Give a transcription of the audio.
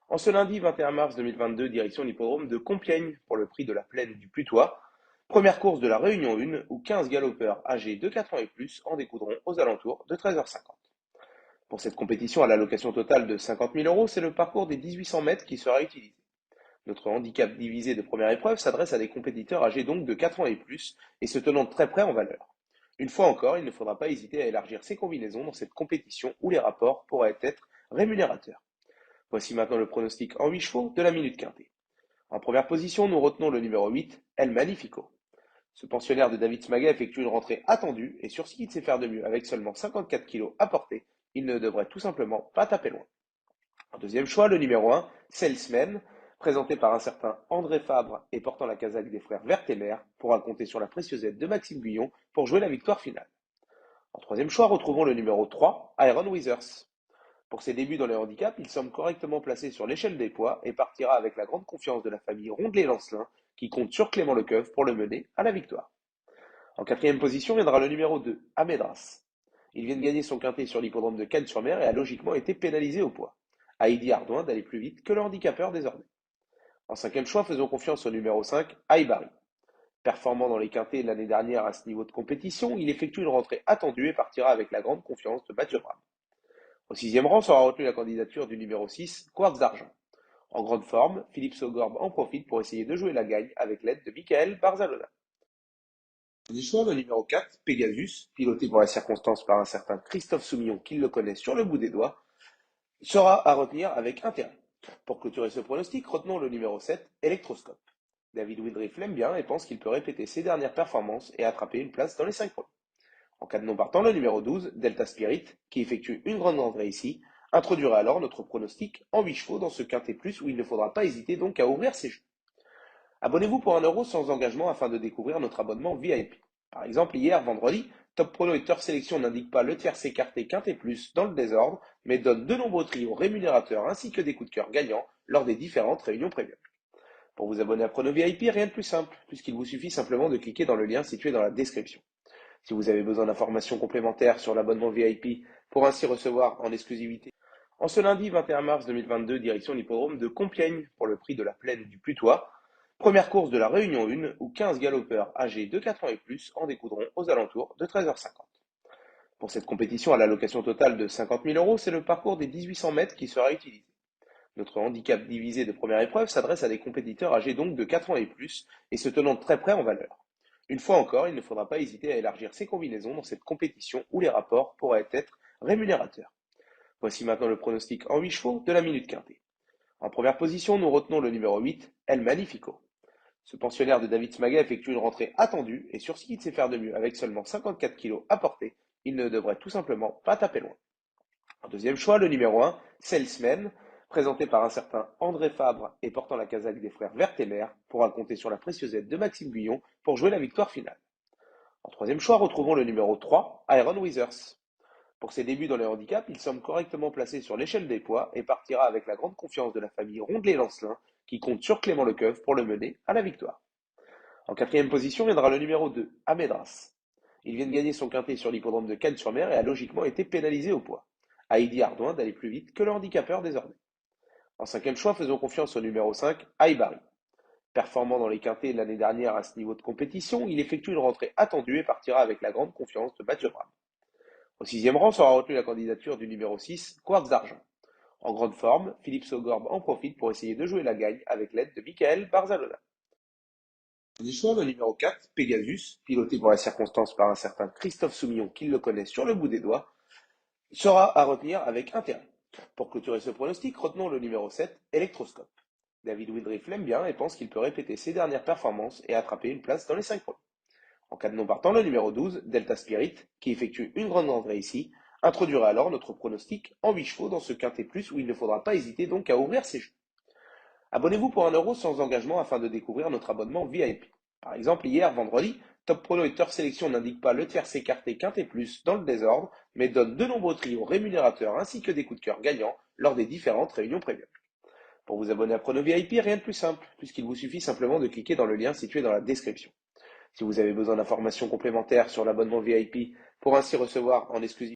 En ce lundi 21 mars 2022, direction l'hippodrome de Compiègne pour le prix de la plaine du Putois. Première course de la Réunion 1 où 15 galopeurs âgés de 4 ans et plus en découdront aux alentours de 13h50. Pour cette compétition à l'allocation totale de 50 000 euros, c'est le parcours des 1800 mètres qui sera utilisé. Notre handicap divisé de première épreuve s'adresse à des compétiteurs âgés donc de 4 ans et plus et se tenant de très près en valeur. Une fois encore, il ne faudra pas hésiter à élargir ses combinaisons dans cette compétition où les rapports pourraient être rémunérateurs. Voici maintenant le pronostic en 8 chevaux de la Minute Quintée. En première position, nous retenons le numéro 8, El Magnifico. Ce pensionnaire de David Smaga effectue une rentrée attendue et sur ce qu'il sait faire de mieux avec seulement 54 kilos à porter, il ne devrait tout simplement pas taper loin. En deuxième choix, le numéro 1, Salesman, présenté par un certain André Fabre et portant la casaque des frères Vertemer, pourra compter sur la précieuse aide de Maxime Guyon pour jouer la victoire finale. En troisième choix, retrouvons le numéro 3, Iron Withers. Pour ses débuts dans les handicaps, il semble correctement placé sur l'échelle des poids et partira avec la grande confiance de la famille Rondelet-Lancelin qui compte sur Clément Lecoeuf pour le mener à la victoire. En quatrième position viendra le numéro 2, Amedras. Il vient de gagner son quintet sur l'hippodrome de Cannes-sur-Mer et a logiquement été pénalisé au poids. Heidi Ardouin d'aller plus vite que le handicapeur désormais. En cinquième choix, faisons confiance au numéro 5, Aibari. Performant dans les quintets l'année dernière à ce niveau de compétition, il effectue une rentrée attendue et partira avec la grande confiance de Mathieu Bram. Au sixième rang sera retenue la candidature du numéro 6, Quartz d'Argent. En grande forme, Philippe Saugorbe en profite pour essayer de jouer la gagne avec l'aide de Michael Barzalona. Du choix, le numéro 4, Pegasus, piloté pour la circonstance par un certain Christophe Soumillon qui le connaît sur le bout des doigts, sera à retenir avec intérêt. Pour clôturer ce pronostic, retenons le numéro 7, Electroscope. David Widriff l'aime bien et pense qu'il peut répéter ses dernières performances et attraper une place dans les 5 premiers. En cas de non partant, le numéro 12, Delta Spirit, qui effectue une grande rentrée ici, introduira alors notre pronostic en 8 chevaux dans ce quintet plus où il ne faudra pas hésiter donc à ouvrir ses jeux. Abonnez-vous pour 1 euro sans engagement afin de découvrir notre abonnement VIP. Par exemple, hier, vendredi, Top Prono et Teur Sélection n'indiquent pas le tiercé écarté quintet plus dans le désordre, mais donnent de nombreux trios rémunérateurs ainsi que des coups de cœur gagnants lors des différentes réunions premium. Pour vous abonner à Prono VIP, rien de plus simple, puisqu'il vous suffit simplement de cliquer dans le lien situé dans la description. Si vous avez besoin d'informations complémentaires sur l'abonnement VIP pour ainsi recevoir en exclusivité. En ce lundi 21 mars 2022, direction l'hippodrome de Compiègne pour le prix de la plaine du Putois. Première course de la Réunion 1 où 15 galopeurs âgés de 4 ans et plus en découdront aux alentours de 13h50. Pour cette compétition à l'allocation totale de 50 000 euros, c'est le parcours des 1800 mètres qui sera utilisé. Notre handicap divisé de première épreuve s'adresse à des compétiteurs âgés donc de 4 ans et plus et se tenant de très près en valeur. Une fois encore, il ne faudra pas hésiter à élargir ses combinaisons dans cette compétition où les rapports pourraient être rémunérateurs. Voici maintenant le pronostic en 8 chevaux de la Minute Quintée. En première position, nous retenons le numéro 8, El Magnifico. Ce pensionnaire de David Smaga effectue une rentrée attendue et sur ce qu'il sait faire de mieux avec seulement 54 kilos à porter, il ne devrait tout simplement pas taper loin. En deuxième choix, le numéro 1, Salesman, présenté par un certain André Fabre et portant la casaque des frères Vertemer, pourra compter sur la précieuse aide de Maxime Guyon pour jouer la victoire finale. En troisième choix, retrouvons le numéro 3, Iron Withers. Pour ses débuts dans les handicaps, il semble correctement placé sur l'échelle des poids et partira avec la grande confiance de la famille Rondelet-Lancelin qui compte sur Clément Lecoeuf pour le mener à la victoire. En quatrième position viendra le numéro 2, Amedras. Il vient de gagner son quintet sur l'hippodrome de Cannes-sur-Mer et a logiquement été pénalisé au poids. Heidi Ardouin d'aller plus vite que le handicapeur désormais. En cinquième choix, faisons confiance au numéro 5, Aibari. Performant dans les quintets l'année dernière à ce niveau de compétition, il effectue une rentrée attendue et partira avec la grande confiance de Mathieu Bram. Au sixième rang sera retenue la candidature du numéro 6, Quartz d'Argent. En grande forme, Philippe Saugorbe en profite pour essayer de jouer la gagne avec l'aide de Michael Barzalona. Du choix, le numéro 4, Pegasus, piloté pour la circonstance par un certain Christophe Soumillon qui le connaît sur le bout des doigts, sera à retenir avec intérêt. Pour clôturer ce pronostic, retenons le numéro 7, Electroscope. David Widriff l'aime bien et pense qu'il peut répéter ses dernières performances et attraper une place dans les 5 premiers. En cas de non partant, le numéro 12, Delta Spirit, qui effectue une grande rentrée ici, introduira alors notre pronostic en 8 chevaux dans ce quintet plus où il ne faudra pas hésiter donc à ouvrir ses jeux. Abonnez-vous pour 1 euro sans engagement afin de découvrir notre abonnement VIP. Par exemple, hier, vendredi, Top Prono et Teur Sélection n'indiquent pas le tiercé écarté quintet plus dans le désordre, mais donnent de nombreux trios rémunérateurs ainsi que des coups de cœur gagnants lors des différentes réunions premium. Pour vous abonner à Prono VIP, rien de plus simple, puisqu'il vous suffit simplement de cliquer dans le lien situé dans la description. Si vous avez besoin d'informations complémentaires sur l'abonnement VIP pour ainsi recevoir en exclusivité